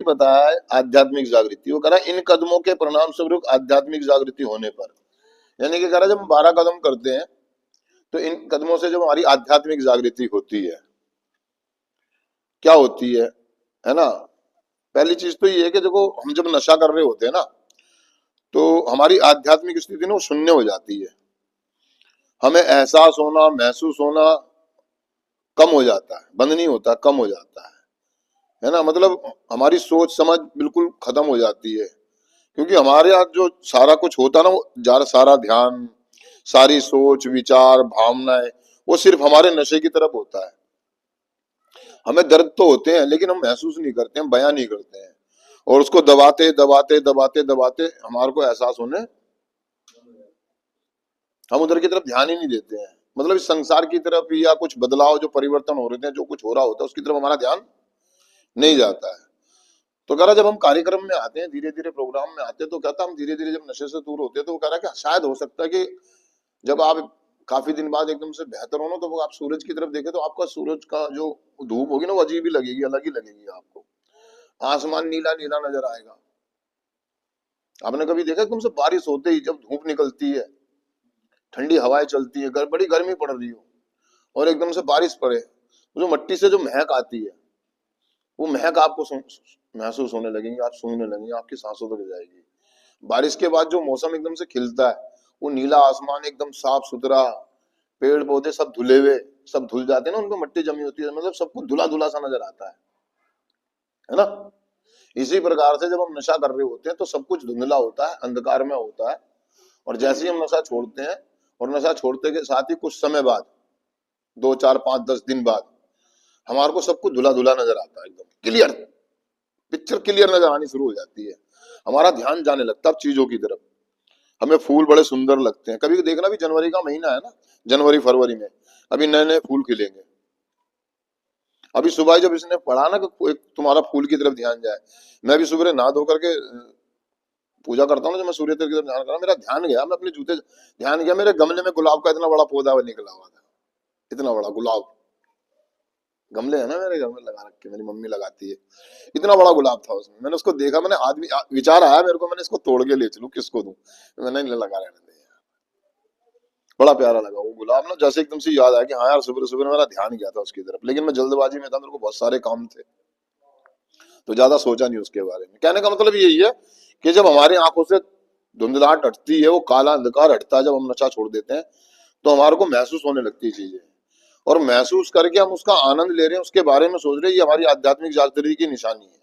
बताया है आध्यात्मिक जागृति, वो कह रहा है इन कदमों के परिणाम स्वरूप आध्यात्मिक जागृति होने पर, यानी कि कह रहा है जब हम 12 कदम करते हैं तो इन कदमों से जब हमारी आध्यात्मिक जागृति होती है, क्या होती है ना। पहली चीज तो ये है कि देखो हम जब नशा कर रहे होते हैं ना तो हमारी आध्यात्मिक स्थिति ना वो शून्य हो जाती है, हमें एहसास होना महसूस होना कम हो जाता है, बंद नहीं होता, कम हो जाता है ना। मतलब हमारी सोच समझ बिल्कुल खत्म हो जाती है, क्योंकि हमारे यहाँ जो सारा कुछ होता है ना वो सारा ध्यान, सारी सोच विचार भावनाएं वो सिर्फ हमारे नशे की तरफ होता है। हमें दर्द तो होते हैं लेकिन हम महसूस नहीं करते हैं, बयां नहीं करते हैं, और उसको दबाते दबाते दबाते दबाते हमारे को एहसास होने, हम उधर की तरफ ध्यान ही नहीं देते हैं। मतलब इस संसार की तरफ या कुछ बदलाव जो परिवर्तन हो रहे थे, जो कुछ हो रहा होता है उसकी तरफ हमारा ध्यान नहीं जाता है। तो कह रहा जब हम कार्यक्रम में आते हैं, धीरे धीरे प्रोग्राम में आते हैं, तो कहता हम धीरे धीरे जब नशे से दूर होते हैं तो वो कह रहा कि शायद हो सकता है कि जब आप काफी दिन बाद एकदम से बेहतर हो ना तो वो आप सूरज की तरफ देखें तो आपका सूरज का जो धूप होगी ना वो अजीब ही लगेगी, अलग ही लगेगी आपको, आसमान नीला नीला नजर आएगा। आपने कभी देखा एकदम से बारिश होते ही जब धूप निकलती है, ठंडी हवाएं चलती है, बड़ी गर्मी पड़ रही हो और एकदम से बारिश पड़े, जो मिट्टी से जो महक आती है वो महक आपको महसूस होने लगेंगी, आप सूंघने लगेंगे, आपकी सांसों तक जाएगी। बारिश के बाद जो मौसम एकदम से खिलता है, वो नीला आसमान एकदम साफ सुथरा, पेड़ पौधे सब धुले हुए, सब धुल जाते हैं ना, उनमें मिट्टी जमी होती है, मतलब सब कुछ धुला धुला सा नजर आता है ना। इसी प्रकार से जब हम नशा कर रहे होते हैं तो सब कुछ धुंधला होता है, अंधकार में होता है, और जैसे ही हम नशा छोड़ते हैं, और नशा छोड़ते के साथ ही कुछ समय बाद, 2 4 5 10 दिन बाद हमारे को सब कुछ धुला धुला नजर आता है, एकदम क्लियर पिक्चर क्लियर नजर आनी शुरू हो जाती है, हमारा ध्यान जाने लगता है चीजों की तरफ। हमें फूल बड़े सुंदर लगते हैं, कभी देखना भी जनवरी का महीना है ना, जनवरी फरवरी में अभी नए नए फूल खिलेंगे। अभी सुबह जब इसने पढ़ा ना कि तुम्हारा फूल की तरफ ध्यान जाए, मैं भी सुबह नहा धो करके पूजा करता हूँ ना, जब मैं सूर्य की तरफ ध्यान कर रहा, मेरा ध्यान गया, मैं अपने जूते ध्यान गया, मेरे गमले में गुलाब का इतना बड़ा पौधा निकला हुआ था, इतना बड़ा गुलाब, गमले है ना मेरे घर में लगा रखे, मेरी मम्मी लगाती है, इतना बड़ा गुलाब था उसमें। मैंने उसको देखा, मैंने आदमी विचार आया मेरे को, मैंने इसको तोड़ के ले चलूं, किसको दूं, मैंने नहीं लगा रहने दे, बड़ा प्यारा लगा वो गुलाब ना, जैसे एकदम से याद आया कि हाँ यार सुबह सुबह मेरा ध्यान गया था उसकी तरफ, लेकिन मैं जल्दबाजी में था, मेरे को बहुत सारे काम थे तो ज्यादा सोचा नहीं उसके बारे में। कहने का मतलब यही है कि जब हमारी आंखों से धुंधलाहट हटती है, वो काला अंधकार हटता है, जब हम नशा छोड़ देते हैं तो हमारे को महसूस होने लगती है चीजें, और महसूस करके हम उसका आनंद ले रहे हैं, उसके बारे में सोच रहे हैं, ये हमारी आध्यात्मिक जागृति की निशानी है।